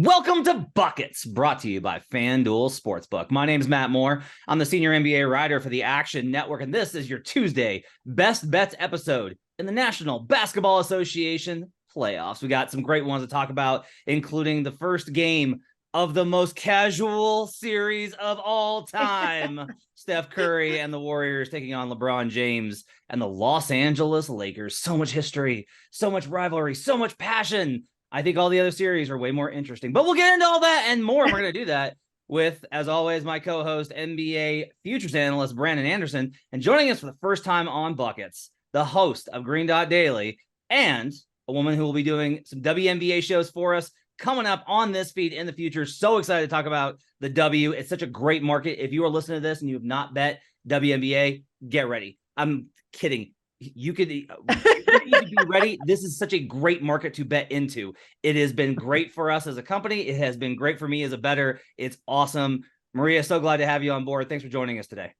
Welcome to Buckets, brought to you by FanDuel Sportsbook. My name is Matt Moore. I'm the senior NBA writer for the Action Network, and this is your Tuesday Best Bets episode in the National Basketball Association playoffs. We got some great ones to talk about, including the first game of the most casual series of all time. Steph Curry and the Warriors taking on LeBron James and the Los Angeles Lakers. So much history, so much rivalry, so much passion. I think all the other series are way more interesting, but we'll get into all that and more. And we're going to do that with, as always, my co-host, NBA Futures analyst, Brandon Anderson, and joining us for the first time on Buckets, the host of Green Dot Daily, and a woman who will be doing some WNBA shows for us coming up on this feed in the future. So excited to talk about the W. It's such a great market. If you are listening to this and you have not bet WNBA, get ready. I'm kidding. You need to be ready. This is such a great market to bet into. It has been great for us as a company. It has been great for me as a bettor. It's awesome. Maria, so glad to have you on board. Thanks for joining us today.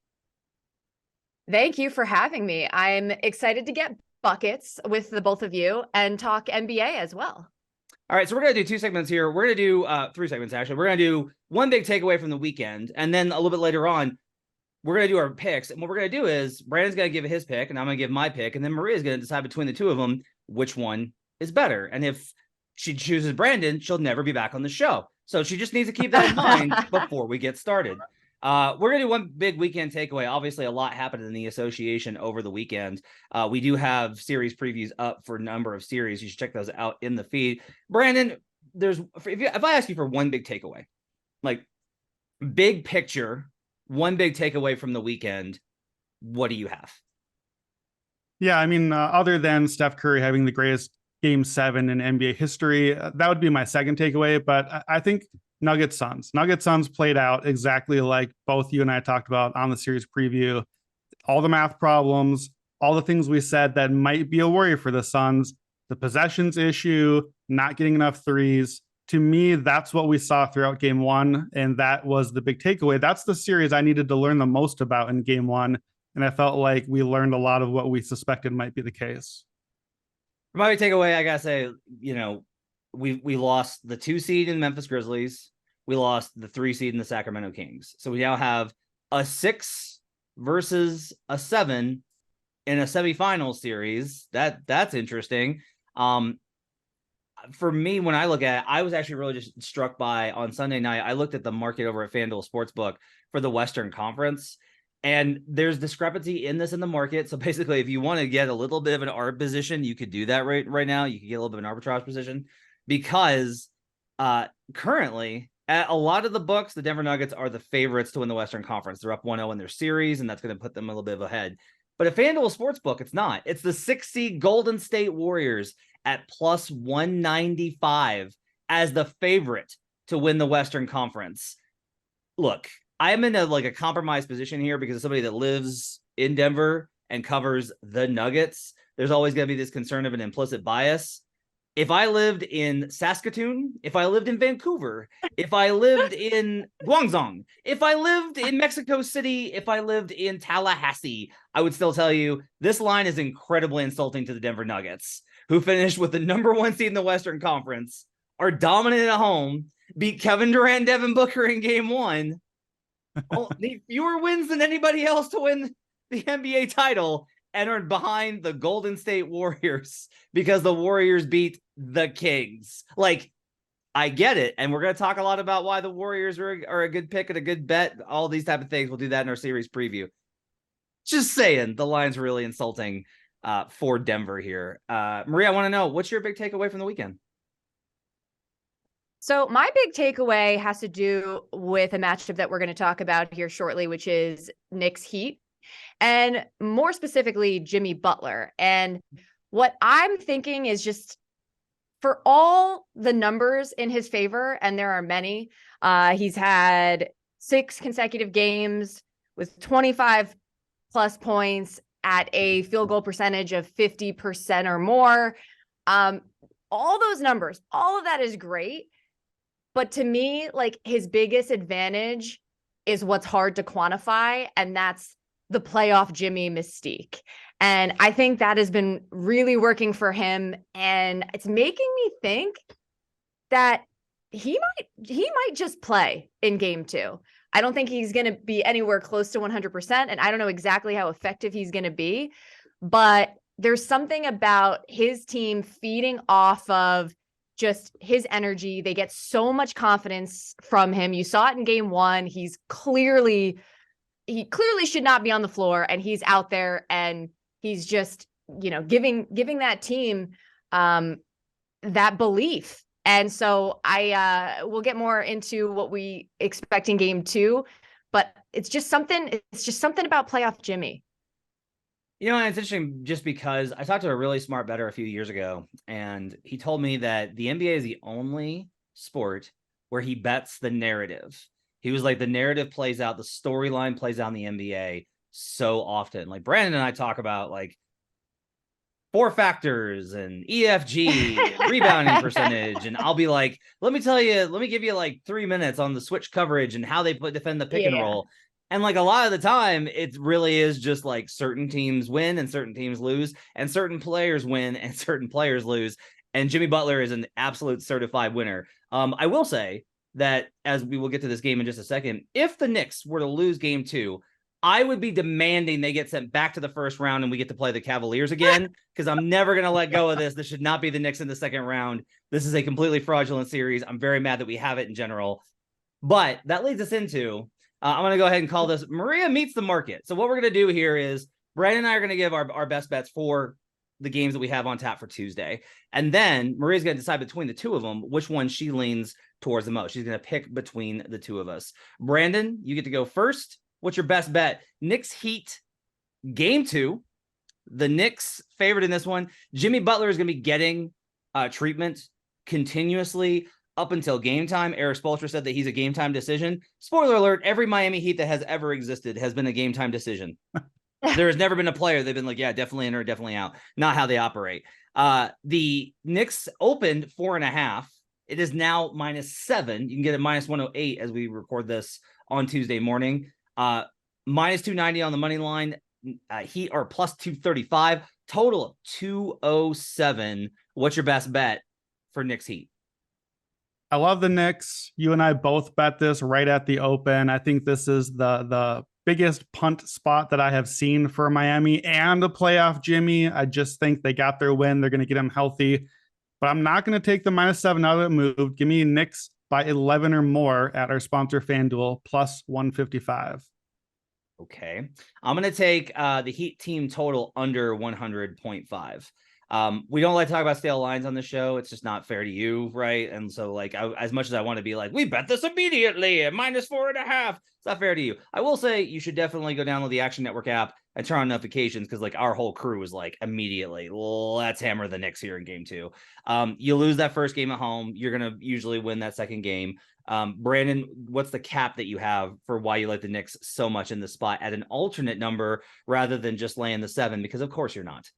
Thank you for having me. I'm excited to get buckets with the both of you and talk NBA as well. All right, so we're going to do two segments here. We're going to do three segments, actually. We're going to do one big takeaway from the weekend, and then a little bit later on, we're going to do our picks. And what we're going to do is Brandon's going to give his pick and I'm going to give my pick. And then Maria's going to decide between the two of them which one is better. And if she chooses Brandon, she'll never be back on the show. So she just needs to keep that in mind before we get started. We're going to do one big weekend takeaway. Obviously, a lot happened in the association over the weekend. We do have series previews up for a number of series. You should check those out in the feed. Brandon, if I ask you for one big takeaway, like big picture, one big takeaway from the weekend, what do you have? Yeah, I mean, other than Steph Curry having the greatest Game 7 in NBA history, that would be my second takeaway. But I think Nuggets Suns played out exactly like both you and I talked about on the series preview. All the math problems, all the things we said that might be a worry for the Suns, the possessions issue, not getting enough threes. To me, that's what we saw throughout Game 1, and that was the big takeaway. That's the series I needed to learn the most about in Game 1, and I felt like we learned a lot of what we suspected might be the case. For my big takeaway, I gotta say, we lost the 2 seed in Memphis Grizzlies. We lost the 3 seed in the Sacramento Kings. So we now have a 6 versus a 7 in a semifinal series. That's interesting. For me, when I look at it, I was actually really just struck by on Sunday night. I looked at the market over at FanDuel Sportsbook for the Western Conference, and there's discrepancy in this in the market. So basically, if you want to get a little bit of an arb position, you could do that right now. You could get a little bit of an arbitrage position because currently, at a lot of the books, the Denver Nuggets are the favorites to win the Western Conference. They're up 1-0 in their series, and that's going to put them a little bit ahead. But at FanDuel Sportsbook, it's not. It's the 6 seed Golden State Warriors at plus 195 as the favorite to win the Western Conference. Look, I'm in a compromised position here because as somebody that lives in Denver and covers the Nuggets, there's always going to be this concern of an implicit bias. If I lived in Saskatoon, if I lived in Vancouver, if I lived in Guangzhou, if I lived in Mexico City, if I lived in Tallahassee, I would still tell you this line is incredibly insulting to the Denver Nuggets, who finished with the number 1 seed in the Western Conference, are dominant at home, beat Kevin Durant, Devin Booker in Game 1, need fewer wins than anybody else to win the NBA title, and are behind the Golden State Warriors because the Warriors beat the Kings. I get it. And we're going to talk a lot about why the Warriors are a good pick and a good bet. All these type of things. We'll do that in our series preview. Just saying, the line's really insulting for Denver here. Maria, I want to know, what's your big takeaway from the weekend? So my big takeaway has to do with a matchup that we're going to talk about here shortly, which is Knicks Heat, and more specifically, Jimmy Butler. And what I'm thinking is just for all the numbers in his favor, and there are many, he's had 6 consecutive games with 25 plus points at a field goal percentage of 50% or more. All those numbers, all of that is great. But to me, his biggest advantage is what's hard to quantify, and that's the playoff Jimmy mystique. And I think that has been really working for him. And it's making me think that he might just play in game 2. I don't think he's going to be anywhere close to 100%. And I don't know exactly how effective he's going to be, but there's something about his team feeding off of just his energy. They get so much confidence from him. You saw it in game 1. He clearly should not be on the floor, and he's out there and he's just, giving that team that belief. And so we'll get more into what we expect in game 2, but it's just something about playoff Jimmy. And it's interesting just because I talked to a really smart bettor a few years ago, and he told me that the NBA is the only sport where he bets the narrative. He was like, the narrative plays out, the storyline plays out in the NBA so often. Like Brandon and I talk about like 4 factors and EFG rebounding percentage. And I'll be like, let me give you like 3 minutes on the switch coverage and how they defend the pick and roll. And like a lot of the time, it really is just like certain teams win and certain teams lose, and certain players win and certain players lose. And Jimmy Butler is an absolute certified winner. I will say that, as we will get to this game in just a second, if the Knicks were to lose game 2, I would be demanding they get sent back to the first round and we get to play the Cavaliers again, because I'm never going to let go of this. This should not be the Knicks in the second round. This is a completely fraudulent series. I'm very mad that we have it in general. But that leads us into, I'm going to go ahead and call this Maria Meets the Market. So what we're going to do here is Brandon and I are going to give our best bets for the games that we have on tap for Tuesday. And then Maria's going to decide between the two of them which one she leans towards the most. She's going to pick between the two of us. Brandon, you get to go first. What's your best bet? Knicks Heat game 2. The Knicks favored in this one. Jimmy Butler is going to be getting treatment continuously up until game time. Eric Spoelstra said that he's a game time decision. Spoiler alert, every Miami Heat that has ever existed has been a game time decision. There has never been a player they've been like, yeah, definitely in or definitely out. Not how they operate. The Knicks opened 4.5. It is now -7. You can get it -108 as we record this on Tuesday morning. -290 on the money line. Heat are +235. Total of 207. What's your best bet for Knicks Heat? I love the Knicks. You and I both bet this right at the open. I think this is the biggest punt spot that I have seen for Miami and a playoff Jimmy. I just think they got their win. They're going to get him healthy. But I'm not going to take the -7 out of it move. Give me Knicks by 11 or more at our sponsor FanDuel, +155. Okay. I'm going to take the Heat team total under 100.5. We don't like to talk about stale lines on the show. It's just not fair to you, right? And so, like, as much as I want to be like, we bet this immediately at -4.5, it's not fair to you. I will say you should definitely go download the Action Network app and turn on notifications, because like our whole crew is like, immediately, let's hammer the Knicks here in game 2. You lose that first game at home, you're gonna usually win that second game. Brandon, what's the cap that you have for why you like the Knicks so much in this spot at an alternate number rather than just laying the 7? Because of course you're not.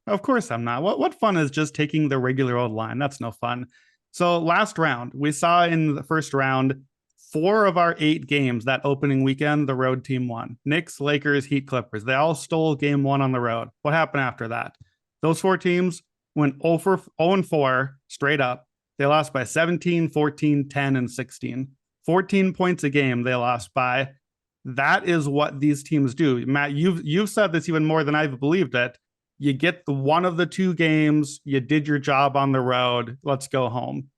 Of course I'm not. What fun is just taking the regular old line? That's no fun. So last round, we saw in the first round, 4 of our 8 games that opening weekend, the road team won. Knicks, Lakers, Heat, Clippers. They all stole game 1 on the road. What happened after that? Those 4 teams went 0-4 straight up. They lost by 17, 14, 10, and 16. 14 points a game they lost by. That is what these teams do. Matt, you've said this even more than I've believed it. You get the one of the 2 games, you did your job on the road, let's go home.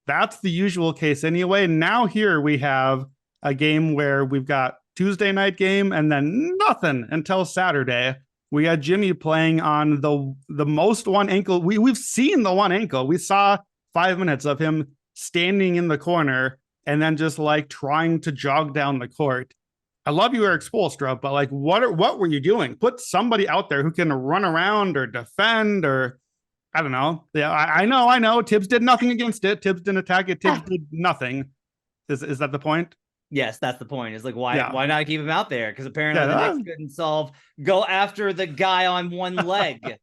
That's the usual case anyway. Now here we have a game where we've got Tuesday night game and then nothing until Saturday. We had Jimmy playing on the most one ankle. We've seen the one ankle. We saw 5 minutes of him standing in the corner and then just like trying to jog down the court. I love you, Eric Spoelstra, but like, what were you doing? Put somebody out there who can run around or defend, or I don't know. Yeah, I know. Tibbs did nothing against it. Tibbs didn't attack it. Tibbs did nothing. Is that the point? Yes, that's the point. It's like, why not keep him out there? Because apparently the Knicks couldn't go after the guy on one leg.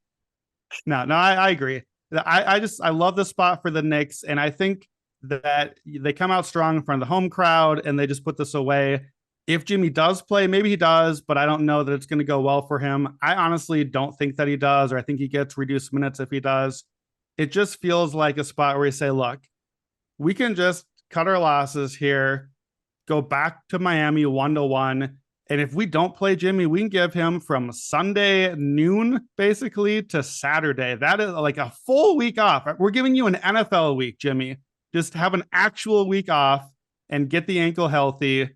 No, I agree. I love the spot for the Knicks, and I think that they come out strong in front of the home crowd, and they just put this away. If Jimmy does play, maybe he does, but I don't know that it's going to go well for him. I honestly don't think that he does, or I think he gets reduced minutes if he does. It just feels like a spot where you say, look, we can just cut our losses here, go back to Miami 1-1. And if we don't play Jimmy, we can give him from Sunday noon basically to Saturday. That is like a full week off. We're giving you an NFL week, Jimmy. Just have an actual week off and get the ankle healthy.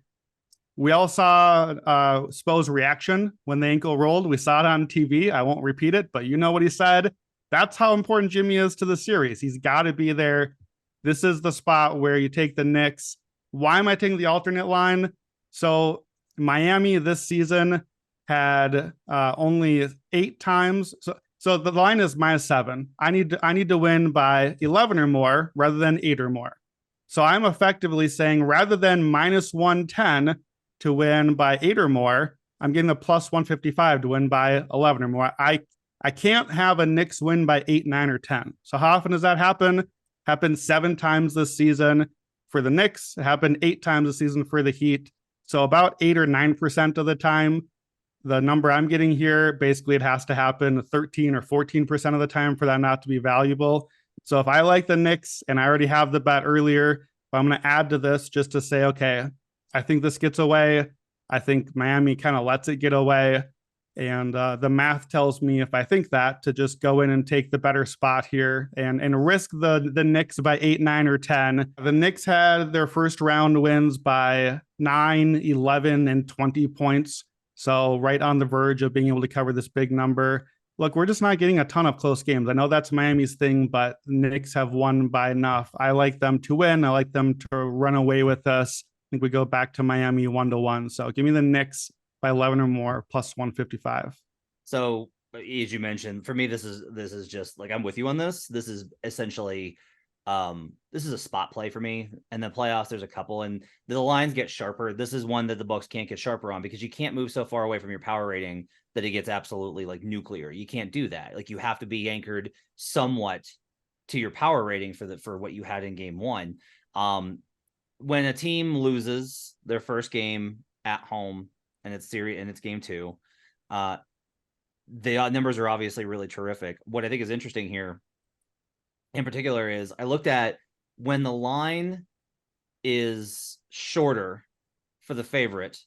We all saw Spo's reaction when the ankle rolled. We saw it on TV. I won't repeat it, but you know what he said. That's how important Jimmy is to the series. He's got to be there. This is the spot where you take the Knicks. Why am I taking the alternate line? So Miami this season had only 8 times. So the line is -7. I need to win by 11 or more rather than 8 or more. So I'm effectively saying rather than -110 to win by 8 or more, I'm getting a +155 to win by 11 or more. I can't have a Knicks win by 8, 9, or 10. So how often does that happen? Happened 7 times this season for the Knicks. It happened 8 times this season for the Heat. So about 8 or 9% of the time, the number I'm getting here, basically it has to happen 13 or 14% of the time for that not to be valuable. So if I like the Knicks and I already have the bet earlier, but I'm going to add to this just to say, okay, I think this gets away. I think Miami kind of lets it get away. And the math tells me if I think that to just go in and take the better spot here and risk the Knicks by 8, 9, or 10. The Knicks had their first round wins by 9, 11, and 20 points. So right on the verge of being able to cover this big number. Look, we're just not getting a ton of close games. I know that's Miami's thing, but the Knicks have won by enough. I like them to win. I like them to run away with us. I think we go back to Miami 1-1. So give me the Knicks by 11 or more +155. So as you mentioned, for me, this is just like, I'm with you on this. This is essentially, this is a spot play for me. And the playoffs, there's a couple, and the lines get sharper. This is one that the books can't get sharper on because you can't move so far away from your power rating that it gets absolutely like nuclear. You can't do that. Like, you have to be anchored somewhat to your power rating for what you had in game 1. When a team loses their first game at home, and it's game 2, the numbers are obviously really terrific. What I think is interesting here in particular is I looked at when the line is shorter for the favorite.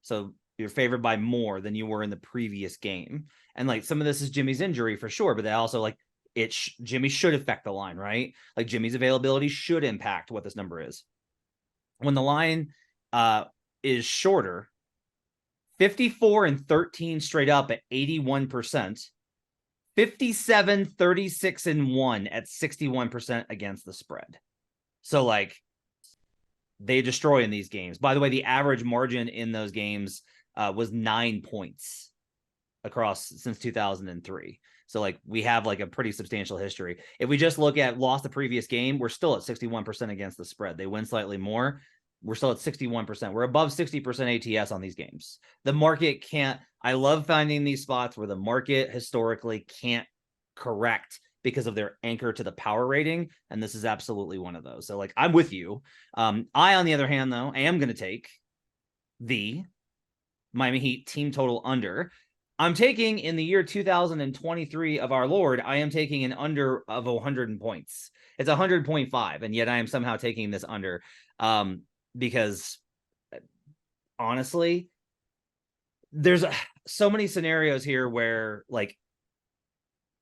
So you're favored by more than you were in the previous game. And like, some of this is Jimmy's injury for sure, but they also like Jimmy should affect the line, right? Like, Jimmy's availability should impact what this number is. When the line is shorter, 54-13 straight up at 81%, 57-36-1 at 61% against the spread. So like, they destroy in these games. By the way, the average margin in those games was 9 points across since 2003. So like, we have like a pretty substantial history. If we just look at lost the previous game, we're still at 61% against the spread. They win slightly more. We're still at 61%. We're above 60% ATS on these games. The market can't. I love finding these spots where the market historically can't correct because of their anchor to the power rating. And this is absolutely one of those. So like, I'm with you. I, on the other hand, though, I am going to take the Miami Heat team total under. I'm taking, in the year 2023 of our Lord, I am taking an under of 100 points. It's 100.5. And yet I am somehow taking this under. Because honestly, there's so many scenarios here where, like,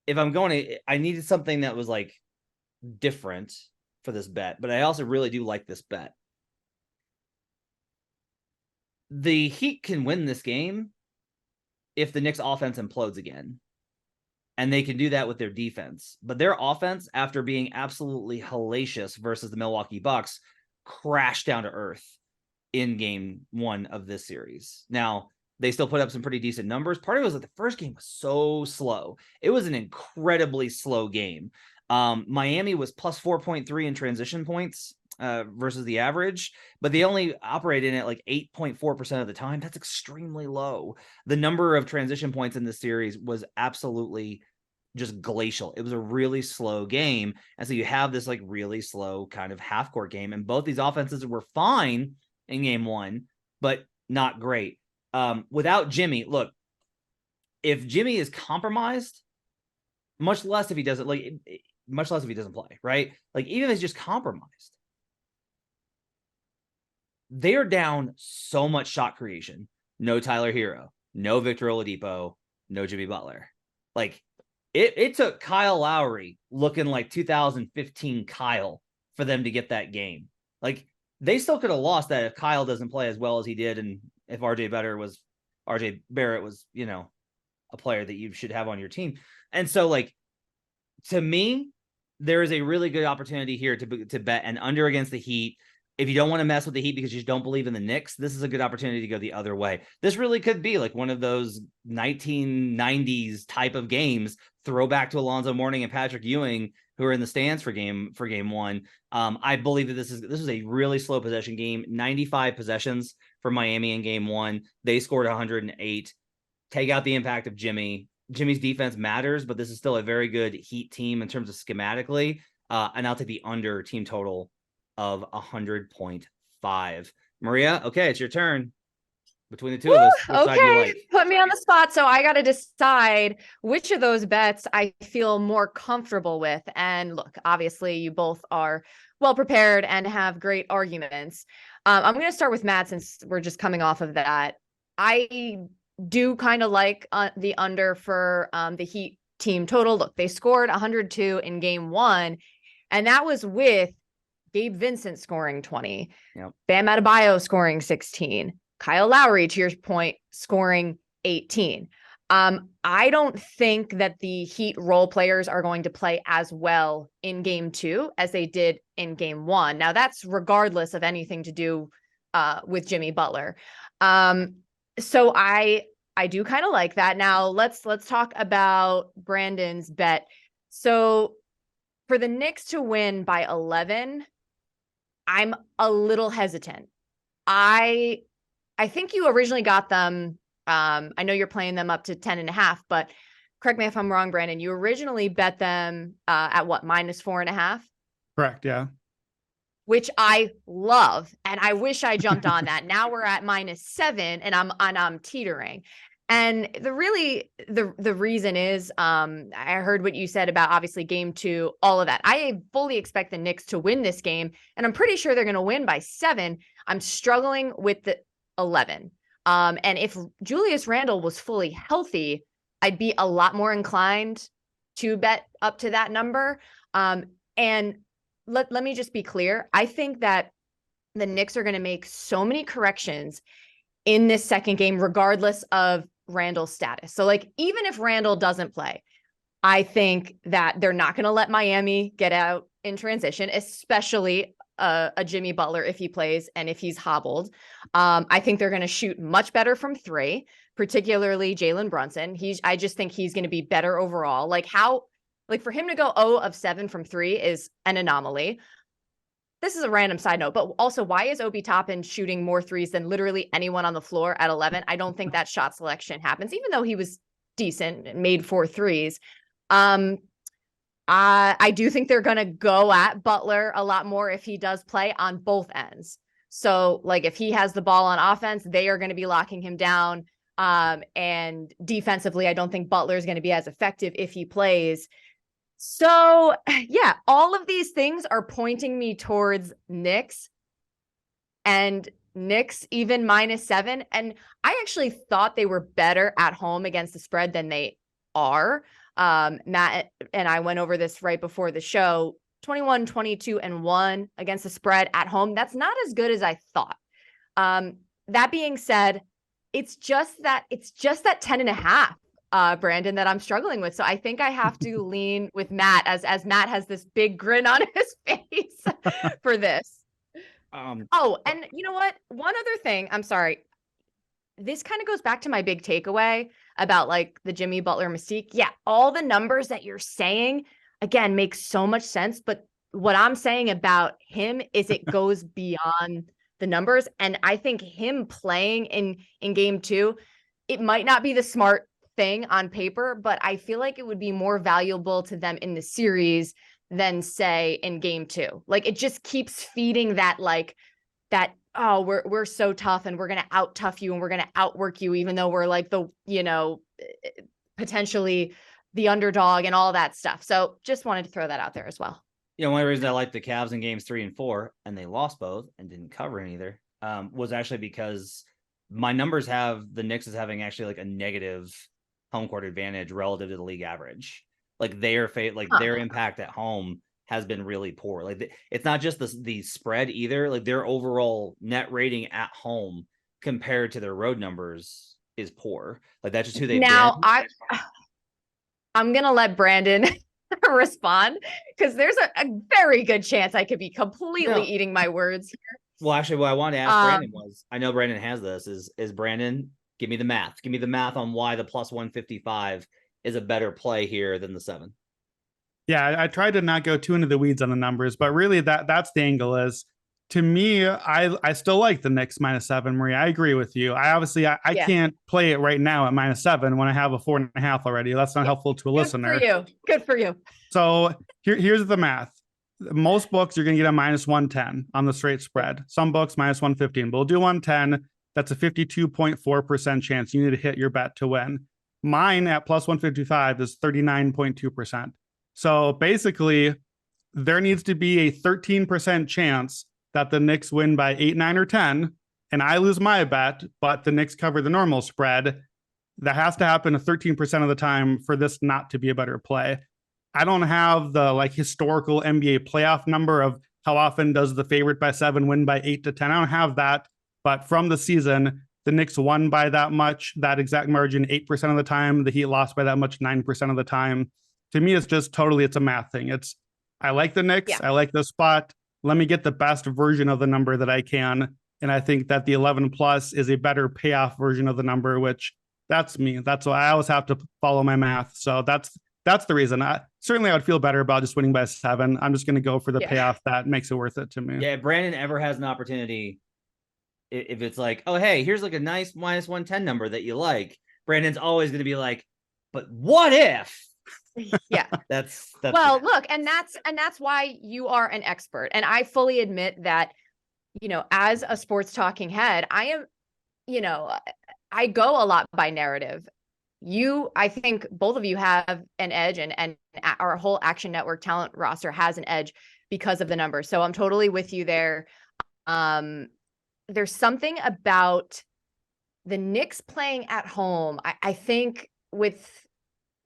if I'm going to, I needed something that was like different for this bet, but I also really do like this bet. The Heat can win this game if the Knicks offense implodes again. And they can do that with their defense. But their offense, after being absolutely hellacious versus the Milwaukee Bucks, crashed down to earth in game 1 of this series. Now, they still put up some pretty decent numbers. Part of it was that the first game was so slow. It was an incredibly slow game. Miami was plus 4.3 in transition points versus the average, but they only operated in it like 8.4% of the time. That's extremely low. The number of transition points in this series was absolutely just glacial. It was a really slow game. And so you have this like really slow kind of half court game. And both these offenses were fine in game 1, but not great. Without Jimmy, look, if Jimmy is compromised, much less if he doesn't play, right? Like, even if he's just compromised, they're down so much shot creation. No Tyler Hero, no Victor Oladipo, no Jimmy Butler. Like it took Kyle Lowry looking like 2015 Kyle for them to get that game. Like they still could have lost that if Kyle doesn't play as well as he did, and if RJ Barrett was, you know, a player that you should have on your team. And so, like, to me, there is a really good opportunity here to bet an under against the Heat. If you don't want to mess with the Heat because you don't believe in the Knicks, this is a good opportunity to go the other way. This really could be like one of those 1990s type of games, throwback to Alonzo Mourning and Patrick Ewing, who are in the stands for game one. I believe that this is a really slow possession game. 95 possessions for Miami in game one. They scored 108. Take out the impact of Jimmy. Jimmy's defense matters, but this is still a very good Heat team in terms of schematically. And I'll take the under team total of 100.5. Maria, okay, it's your turn. Between the two of us, which side do you like? Put me on the spot. So I got to decide which of those bets I feel more comfortable with. And look, obviously you both are well prepared and have great arguments. I'm going to start with Matt since we're just coming off of that. I do kind of like the under for the Heat team total. Look, they scored 102 in game one, and that was with Gabe Vincent scoring 20, Bam Adebayo scoring 16, Kyle Lowry, to your point, scoring 18. I don't think that the Heat role players are going to play as well in game two as they did in game one. Now, that's regardless of anything to do with Jimmy Butler. So I do kind of like that. Now let's talk about Brandon's bet. So for the Knicks to win by 11, I'm a little hesitant. I think you originally got them. I know you're playing them up to 10.5, but correct me if I'm wrong, Brandon. You originally bet them at what, -4.5? Correct. Yeah. Which I love, and I wish I jumped on that. Now we're at -7, and I'm teetering. And the reason is, I heard what you said about obviously game two, all of that. I fully expect the Knicks to win this game, and I'm pretty sure they're going to win by 7. I'm struggling with the 11. And if Julius Randle was fully healthy, I'd be a lot more inclined to bet up to that number. And let me just be clear. I think that the Knicks are going to make so many corrections in this second game, regardless of Randle's status. So like, even if Randle doesn't play, I think that they're not going to let Miami get out in transition, especially a Jimmy Butler if he plays and if he's hobbled. I think they're going to shoot much better from three, particularly Jalen Brunson. I just think he's going to be better overall. Like for him to go 0 of 7 from three is an anomaly. This is a random side note, but also, why is Obi Toppin shooting more threes than literally anyone on the floor at 11? I don't think that shot selection happens, even though he was decent and made 4 threes. I do think they're going to go at Butler a lot more if he does play on both ends. So like if he has the ball on offense, they are going to be locking him down. And defensively, I don't think Butler is going to be as effective if he plays. So yeah, all of these things are pointing me towards Knicks, and Knicks even -7. And I actually thought they were better at home against the spread than they are. Matt and I went over this right before the show. 21, 22, and 1 against the spread at home. That's not as good as I thought. That being said, it's just that 10.5. Brandon, that I'm struggling with. So I think I have to lean with Matt as Matt has this big grin on his face for this. Oh, and you know what? One other thing, I'm sorry. This kind of goes back to my big takeaway about like the Jimmy Butler mystique. Yeah, all the numbers that you're saying, again, make so much sense. But what I'm saying about him is it goes beyond the numbers. And I think him playing in game two, it might not be the smart thing on paper, but I feel like it would be more valuable to them in the series than say in game two. Like it just keeps feeding that oh, we're so tough and we're going to out tough you and we're going to outwork you, even though we're like the, potentially the underdog and all that stuff. So just wanted to throw that out there as well. One reason I like the Cavs in games 3 and 4, and they lost both and didn't cover in either, was actually because my numbers have the Knicks as having actually like a negative home court advantage relative to the league average. Like their their impact at home has been really poor. Like it's not just the spread either. Like their overall net rating at home compared to their road numbers is poor. Like that's just who they've now been. I'm gonna let Brandon respond because there's a very good chance I could be completely eating my words here. Well, actually, what I wanted to ask Brandon was, I know Brandon has this, is Brandon, give me the math. Give me the math on why the plus 155 is a better play here than the 7. Yeah, I tried to not go too into the weeds on the numbers, but really that's the angle is, to me, I still like the Knicks -7, Maria. I agree with you. I can't play it right now at -7 when I have a 4.5 already. That's not helpful to a listener. Good for you. So here's the math. Most books you're going to get a -110 on the straight spread. Some books -115, but we'll do 110. That's a 52.4% chance you need to hit your bet to win. Mine at plus 155 is 39.2%. So basically, there needs to be a 13% chance that the Knicks win by 8, 9, or 10, and I lose my bet, but the Knicks cover the normal spread. That has to happen 13% of the time for this not to be a better play. I don't have the historical NBA playoff number of how often does the favorite by 7 win by 8 to 10. I don't have that, but from the season, the Knicks won by that much, that exact margin, 8% of the time. The Heat lost by that much, 9% of the time. To me, it's just it's a math thing. I like the Knicks. I like the spot. Let me get the best version of the number that I can. And I think that the 11 plus is a better payoff version of the number, which that's me. That's why I always have to follow my math. So that's the reason. I would feel better about just winning by 7. I'm just going to go for the payoff that makes it worth it to me. Yeah, if Brandon ever has an opportunity, if it's like, oh, hey, here's like a nice -110 number that you like, Brandon's always going to be like, but what if? Yeah. That's well, look, and that's why you are an expert. And I fully admit that, as a sports talking head, I am, I go a lot by narrative. I think both of you have an edge, and our whole Action Network talent roster has an edge because of the numbers. So I'm totally with you there. There's something about the Knicks playing at home. I think with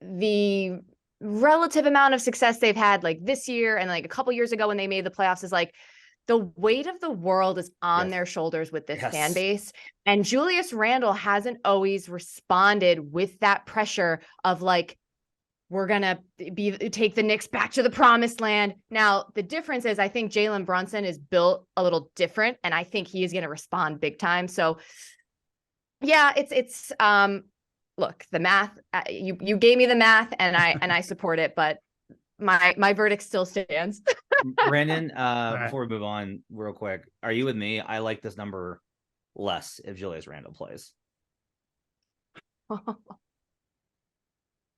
the relative amount of success they've had like this year and like a couple years ago when they made the playoffs, is like the weight of the world is on their shoulders with this fan base. And Julius Randle hasn't always responded with that pressure of like, we're going to take the Knicks back to the promised land. Now, the difference is I think Jalen Brunson is built a little different, and I think he is going to respond big time. So yeah, it's look, the math, you gave me the math and I support it, but my verdict still stands. Brandon, before we move on real quick, are you with me? I like this number less if Julius Randle plays. I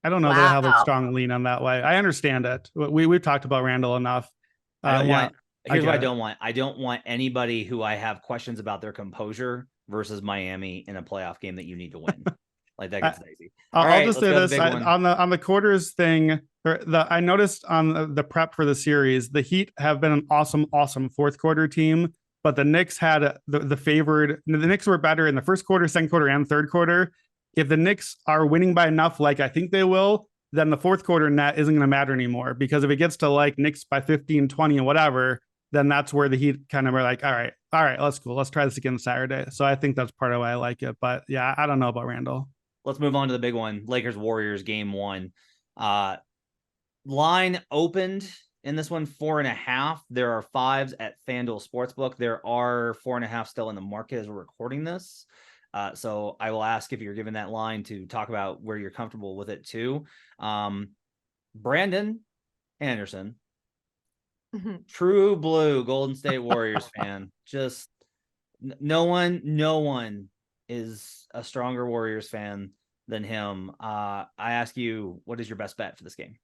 don't know that I have a strong lean on that way. I understand it. We've talked about Randle enough. Here's what I don't want. I don't want anybody who I have questions about their composure versus Miami in a playoff game that you need to win. Like that gets dicey. I'll just say this on the quarters thing. I noticed on the prep for the series, the Heat have been an awesome fourth quarter team, but the Knicks had the Knicks were better in the first quarter, second quarter, and third quarter. If the Knicks are winning by enough, like I think they will, then the fourth quarter net isn't going to matter anymore, because if it gets to like Knicks by 15, 20 and whatever, then that's where the Heat kind of are like, all right, that's cool. Let's try this again Saturday. So I think that's part of why I like it. But yeah, I don't know about Randle. Let's move on to the big one. Lakers Warriors game 1. Line opened in this one 4.5. There are 5s at FanDuel Sportsbook. There are 4.5 still in the market as we're recording this. So I will ask if you're given that line to talk about where you're comfortable with it too. Brandon Anderson, true blue Golden State Warriors fan. Just no one is a stronger Warriors fan than him. I ask you, what is your best bet for this game?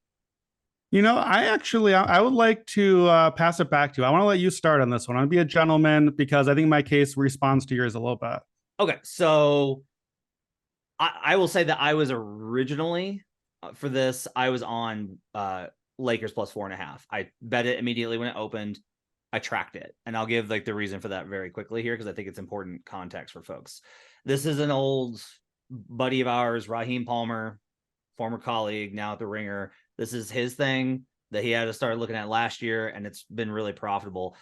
I would like to pass it back to you. I want to let you start on this one. I'll be a gentleman because I think my case responds to yours a little bit. Okay, so I will say that I was originally for this, I was on Lakers plus 4.5. I bet it immediately when it opened. I tracked it, and I'll give like the reason for that very quickly here because I think it's important context for folks. This is an old buddy of ours, Raheem Palmer, former colleague, now at the Ringer. This is his thing that he had to start looking at last year, and it's been really profitable.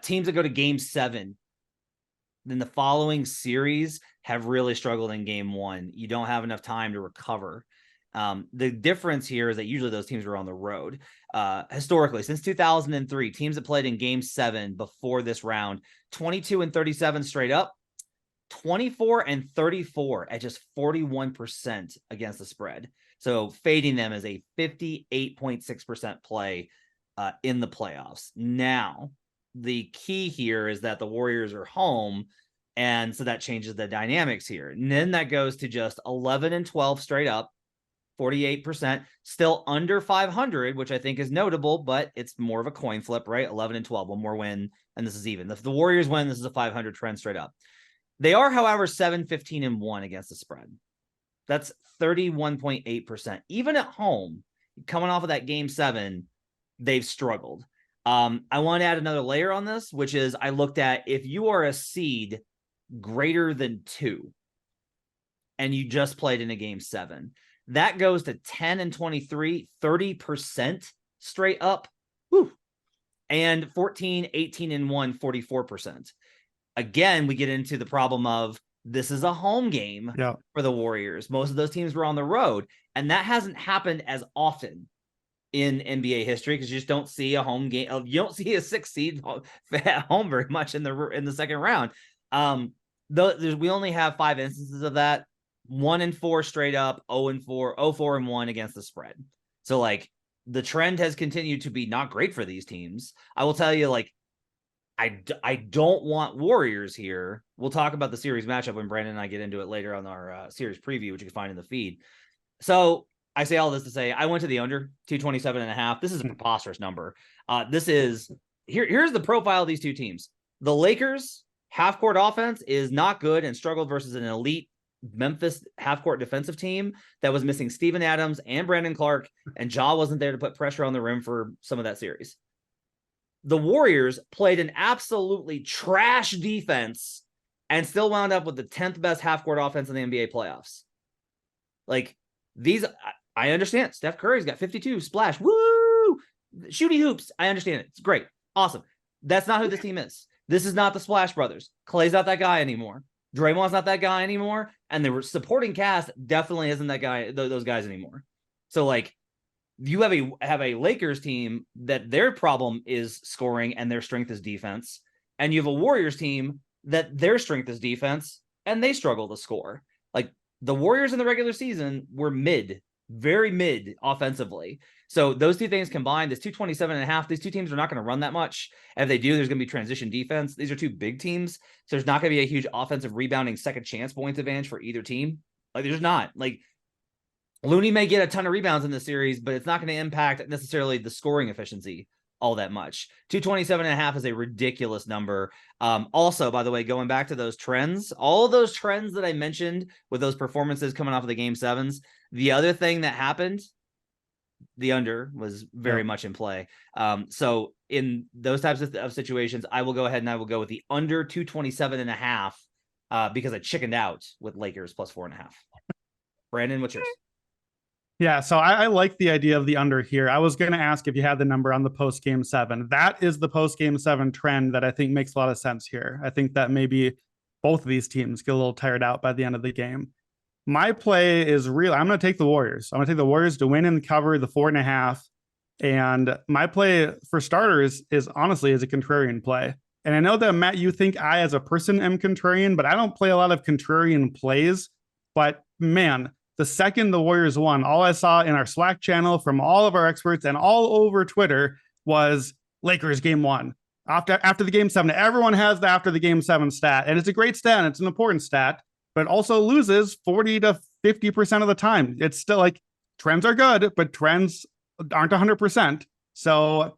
Teams that go to Game 7 then the following series have really struggled in Game 1. You don't have enough time to recover. The difference here is that usually those teams were on the road. Historically, since 2003, teams that played in Game 7 before this round, 22-37 straight up, 24-34 at just 41% against the spread. So fading them is a 58.6% play in the playoffs. Now, the key here is that the Warriors are home, and so that changes the dynamics here. And then that goes to just 11-12 straight up, 48%, still under 500, which I think is notable, but it's more of a coin flip, right? 11-12, one more win, and this is even. If the Warriors win, this is a 500 trend straight up. They are, however, 7-15-1 against the spread. That's 31.8%. Even at home, coming off of that Game 7, they've struggled. I want to add another layer on this, which is I looked at if you are a seed greater than 2 and you just played in a Game 7, that goes to 10-23, 30% straight up. Woo. And 14-18-1, 44%. Again, we get into the problem of this is a home game for the Warriors. Most of those teams were on the road, and that hasn't happened as often in NBA history because you just don't see a home game. You don't see a 6 seed at home very much in the second round. We only have 5 instances of that. 1-4 straight up, 0-4, 0-4-1 against the spread. So like the trend has continued to be not great for these teams. I will tell you, like, I don't want Warriors here. We'll talk about the series matchup when Brandon and I get into it later on our series preview, which you can find in the feed. So I say all this to say I went to the under 227.5. This is a preposterous number. This is here's the profile of these two teams. The Lakers half-court offense is not good and struggled versus an elite Memphis half-court defensive team that was missing Steven Adams and Brandon Clark, and Ja wasn't there to put pressure on the rim for some of that series. The Warriors played an absolutely trash defense and still wound up with the 10th best half-court offense in the NBA playoffs. Like, these, I understand. Steph Curry's got 52, splash, woo, shooty hoops. I understand it. It's great. Awesome. That's not who this team is. This is not the Splash Brothers. Clay's not that guy anymore. Draymond's not that guy anymore. And the supporting cast definitely isn't that guy, those guys anymore. So, like, you have a Lakers team that their problem is scoring and their strength is defense. And you have a Warriors team that their strength is defense and they struggle to score. Like, the Warriors in the regular season were very mid offensively. So those two things combined, this 227.5, these two teams are not going to run that much. And if they do, there's going to be transition defense. These are two big teams. So there's not going to be a huge offensive rebounding second chance points advantage for either team. Like, there's not. Like, Looney may get a ton of rebounds in this series, but it's not going to impact necessarily the scoring efficiency all that much. 227.5 is a ridiculous number. Also, by the way, going back to those trends, all of those trends that I mentioned with those performances coming off of the Game 7s, the other thing that happened, the under was very much in play. So in those types of situations, I will go ahead and I will go with the under 227.5 because I chickened out with Lakers plus 4.5. Brandon, what's yours? Yeah, so I like the idea of the under here. I was going to ask if you had the number on the post Game 7. That is the post Game 7 trend that I think makes a lot of sense here. I think that maybe both of these teams get a little tired out by the end of the game. My play is real. I'm going to take the Warriors. I'm going to take the Warriors to win and cover the 4.5. And my play for starters is honestly a contrarian play. And I know that, Matt, you think I as a person am contrarian, but I don't play a lot of contrarian plays. But man, the second the Warriors won, all I saw in our Slack channel from all of our experts and all over Twitter was Lakers Game 1. After the Game 7, everyone has the after the Game 7 stat. And it's a great stat. And it's an important stat, but it also loses 40 to 50% of the time. It's still like trends are good, but trends aren't 100%. So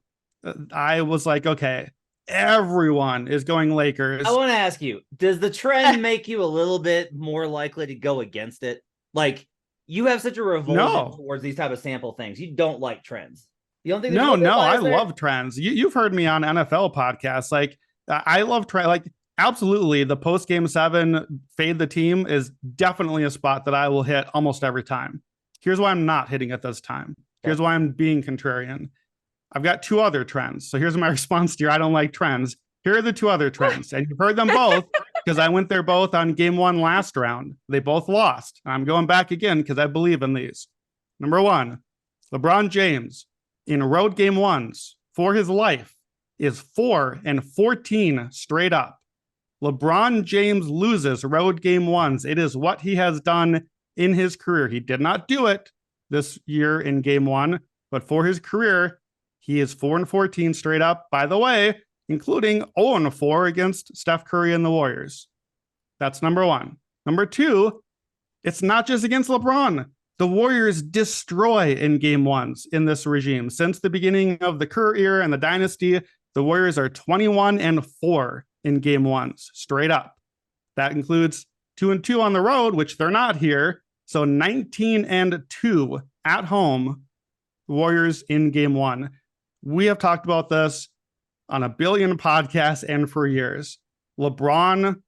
I was like, okay, everyone is going Lakers. I want to ask you, does the trend make you a little bit more likely to go against it? Like, you have such a revulsion towards these type of sample things. You don't like trends. You don't think No, there's I there? love trends. You've heard me on NFL podcasts. Like I love trend. Like absolutely, the post game 7 fade the team is definitely a spot that I will hit almost every time. Here's why I'm not hitting it this time. Here's why I'm being contrarian. I've got 2 other trends. So here's my response to your I don't like trends. Here are the 2 other trends, and you've heard them both because I went there both on game 1 last round. They both lost. I'm going back again because I believe in these. Number 1, LeBron James in road game 1s for his life is 4-14 straight up. LeBron James loses road game 1s. It is what he has done in his career. He did not do it this year in game 1, but for his career, he is 4-14 straight up, by the way, including 0-4 against Steph Curry and the Warriors. That's number 1. Number 2, it's not just against LeBron. The Warriors destroy in game 1s in this regime. Since the beginning of the Kerr era and the dynasty, the Warriors are 21-4 in game 1s, straight up. That includes 2-2 on the road, which they're not here. So 19-2 at home, Warriors in game 1. We have talked about this on a billion podcasts and for years. LeBron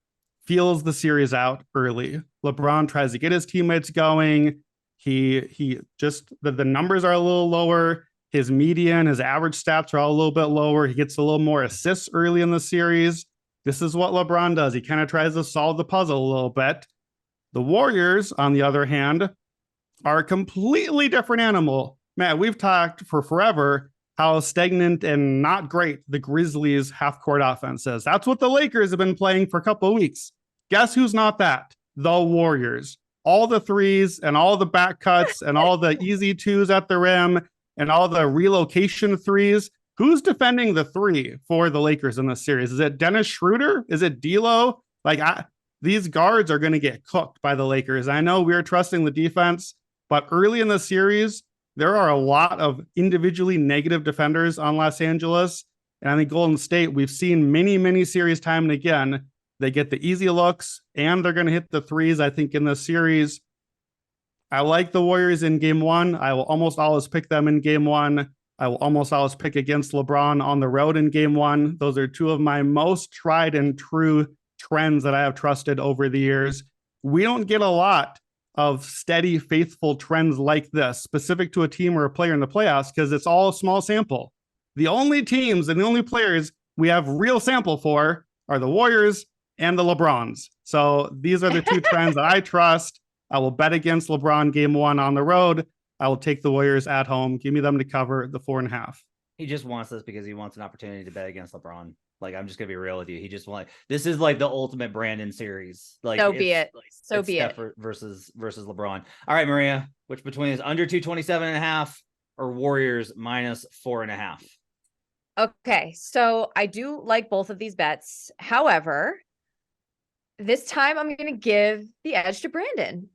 feels the series out early. LeBron tries to get his teammates going. He just the numbers are a little lower. His median, his average stats are all a little bit lower. He gets a little more assists early in the series. This is what LeBron does. He kind of tries to solve the puzzle a little bit. The Warriors, on the other hand, are a completely different animal. Matt, we've talked for forever how stagnant and not great the Grizzlies half-court offense is. That's what the Lakers have been playing for a couple of weeks. Guess who's not that? The Warriors. All the threes and all the back cuts and all the easy 2s at the rim and all the relocation 3s. Who's defending the 3 for the Lakers in this series? Is it Dennis Schroeder? Is it D'Lo? These guards are going to get cooked by the Lakers. I know we're trusting the defense, but early in the series, there are a lot of individually negative defenders on Los Angeles. And I think Golden State, we've seen many series time and again. They get the easy looks and they're going to hit the 3s, I think, in the series. I like the Warriors in game 1. I will almost always pick them in game 1. I will almost always pick against LeBron on the road in game 1. Those are 2 of my most tried and true trends that I have trusted over the years. We don't get a lot of steady, faithful trends like this specific to a team or a player in the playoffs because it's all a small sample. The only teams and the only players we have real sample for are the Warriors and the LeBrons. So these are the 2 trends that I trust. I will bet against LeBron game 1 on the road. I will take the Warriors at home. Give me them to cover the 4.5. He just wants this because he wants an opportunity to bet against LeBron. Like, I'm just gonna be real with you. He just this is like the ultimate Brandon series. Like, so be it. So be it. Versus LeBron. All right, Maria, which between is under 227.5 or Warriors minus 4.5? Okay, so I do like both of these bets. However, this time I'm going to give the edge to Brandon.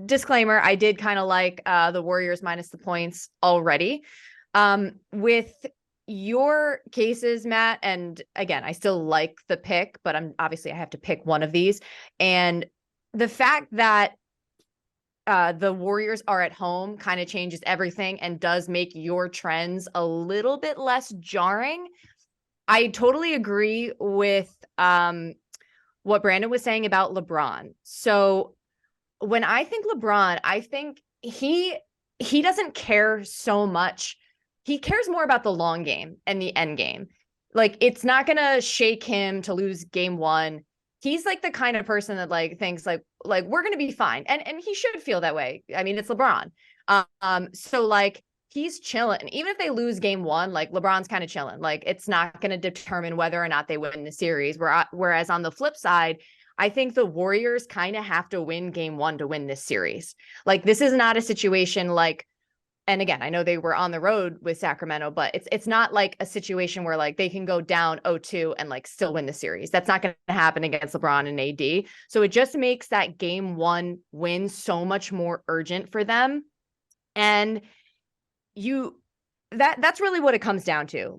Disclaimer, I did kind of like the Warriors minus the points already. With your cases, Matt, and again, I still like the pick, but I have to pick one of these. And the fact that the Warriors are at home kind of changes everything and does make your trends a little bit less jarring. I totally agree with what Brandon was saying about LeBron. So when I think LeBron, I think he doesn't care so much. He cares more about the long game and the end game. Like, it's not going to shake him to lose game 1. He's like the kind of person that thinks like we're going to be fine. And he should feel that way. I mean, it's LeBron. So he's chilling. Even if they lose game 1, LeBron's kind of chilling. It's not going to determine whether or not they win the series. Whereas on the flip side, I think the Warriors kind of have to win game 1 to win this series. This is not a situation and again, I know they were on the road with Sacramento, but it's not like a situation where they can go down 0-2 and still win the series. That's not going to happen against LeBron and AD. So it just makes that game 1 win so much more urgent for them. And that's really what it comes down to.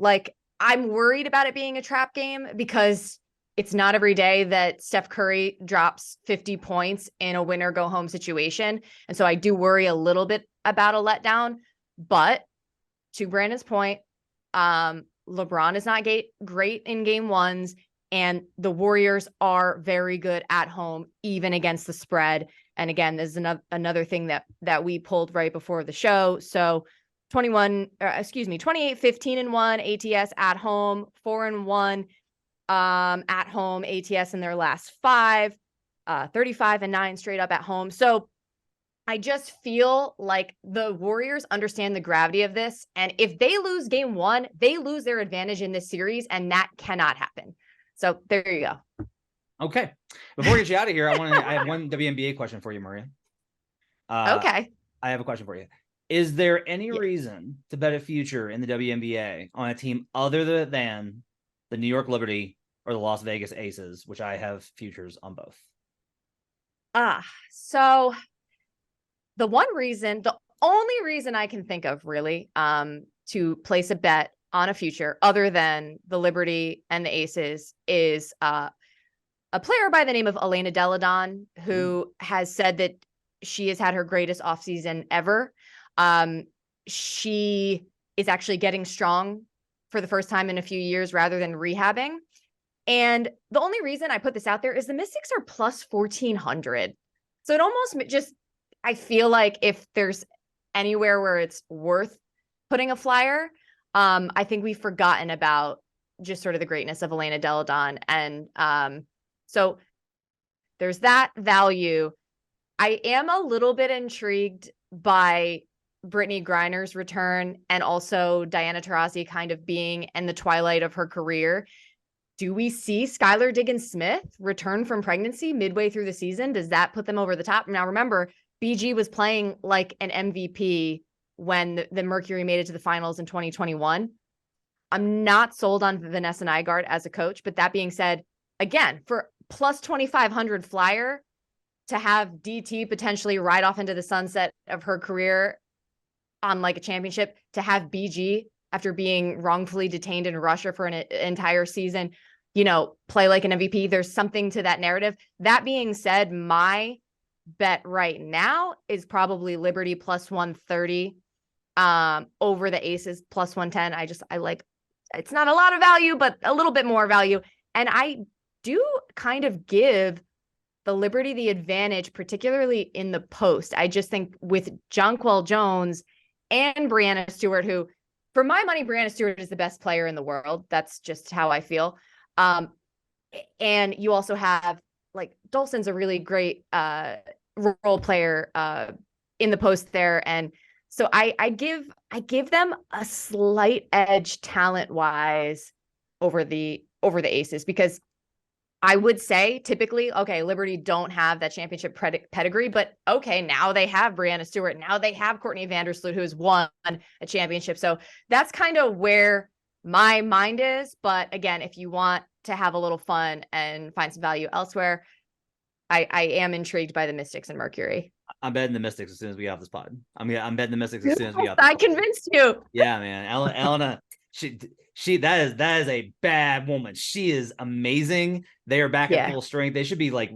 I'm worried about it being a trap game because it's not every day that Steph Curry drops 50 points in a winner go home situation. And so I do worry a little bit about a letdown, But to Brandon's point, LeBron is not great in game ones, and the Warriors are very good at home, even against the spread. And again, this is another thing that we pulled right before the show. So 28, 15 and 1 ATS at home, 4-1 at home ATS in their last 5, 35 and 9 straight up at home. So I just feel like the Warriors understand the gravity of this. And if they lose game 1, they lose their advantage in this series, and that cannot happen. So there you go. Okay. Before we get you out of here, I have one WNBA question for you, Maria. Okay. I have a question for you. Is there any reason to bet a future in the WNBA on a team other than the New York Liberty or the Las Vegas Aces, which I have futures on both? So the only reason I can think of really to place a bet on a future other than the Liberty and the Aces is a player by the name of Elena Deladon, who has said that she has had her greatest offseason ever. She is actually getting strong for the first time in a few years rather than rehabbing. And the only reason I put this out there is the Mystics are plus 1,400. So it almost just, I feel like if there's anywhere where it's worth putting a flyer, I think we've forgotten about just sort of the greatness of Elena Deladon. And so there's that value. I am a little bit intrigued by Brittany Griner's return and also Diana Taurasi kind of being in the twilight of her career. Do we see Skylar Diggins-Smith return from pregnancy midway through the season? Does that put them over the top? Now, remember, BG was playing like an MVP when the Mercury made it to the finals in 2021. I'm not sold on Vanessa Nygaard as a coach, but that being said, again, for plus 2,500 flyer to have DT potentially ride off into the sunset of her career on like a championship, to have BG after being wrongfully detained in Russia for an entire season, play like an MVP. There's something to that narrative. That being said, my bet right now is probably Liberty plus 130 over the Aces plus 110. I like, it's not a lot of value, but a little bit more value. And I do kind of give the Liberty the advantage, particularly in the post. I just think with Jonquel Jones and Brianna Stewart, who, for my money, Brianna Stewart is the best player in the world. That's just how I feel. And you also have like Dolson's a really great role player in the post there. And so I give them a slight edge talent wise over the Aces, because I would say typically, okay, Liberty don't have that championship pedigree, but okay, now they have Brianna Stewart. Now they have Courtney Vandersloot, who has won a championship. So that's kind of where my mind is. But again, if you want to have a little fun and find some value elsewhere, I am intrigued by the Mystics and Mercury. I'm betting the Mystics as soon as we get off this pod. I'm betting the Mystics as soon as we get off this I pod. convinced you. Yeah, man. Elena, that is a bad woman. She is amazing. They are back at full strength. They should be like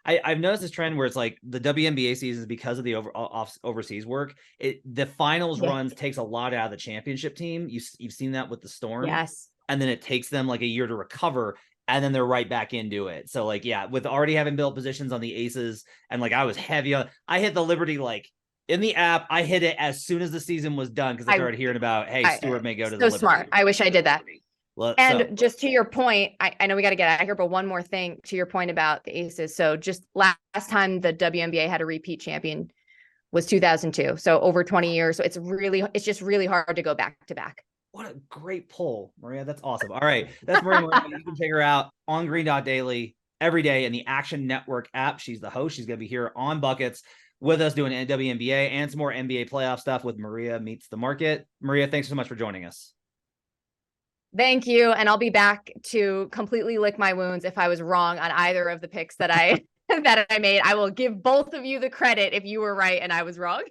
I've noticed this trend where it's like the WNBA seasons, because of the overseas work, the finals runs takes a lot out of the championship team. You've seen that with the Storm. Yes. And then it takes them like a year to recover, and then they're right back into it. So like, yeah, with already having built positions on the Aces, and like I was heavy on, I hit the Liberty like in the app. I hit it as soon as the season was done, because I started hearing about, hey, Stewart may go to the Liberty. So smart. I wish I did that. And So, just to your point, I know we got to get out of here, but one more thing to your point about the Aces. So just last time the WNBA had a repeat champion was 2002. So over 20 years. So it's just really hard to go back to back. What a great poll, Maria. That's awesome. All right. That's Maria. You can check her out on Green Dot Daily every day in the Action Network app. She's the host. She's going to be here on Buckets with us doing WNBA and some more NBA playoff stuff with Maria Meets the Market. Maria, thanks so much for joining us. Thank you. And I'll be back to completely lick my wounds if I was wrong on either of the picks that I made. I will give both of you the credit if you were right and I was wrong.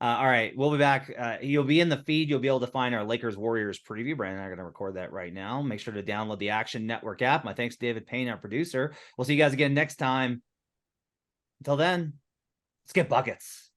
All right, we'll be back. You'll be in the feed. You'll be able to find our Lakers Warriors preview. Brandon and I are going to record that right now. Make sure to download the Action Network app. My thanks to David Payne, our producer. We'll see you guys again next time. Until then, let's get buckets.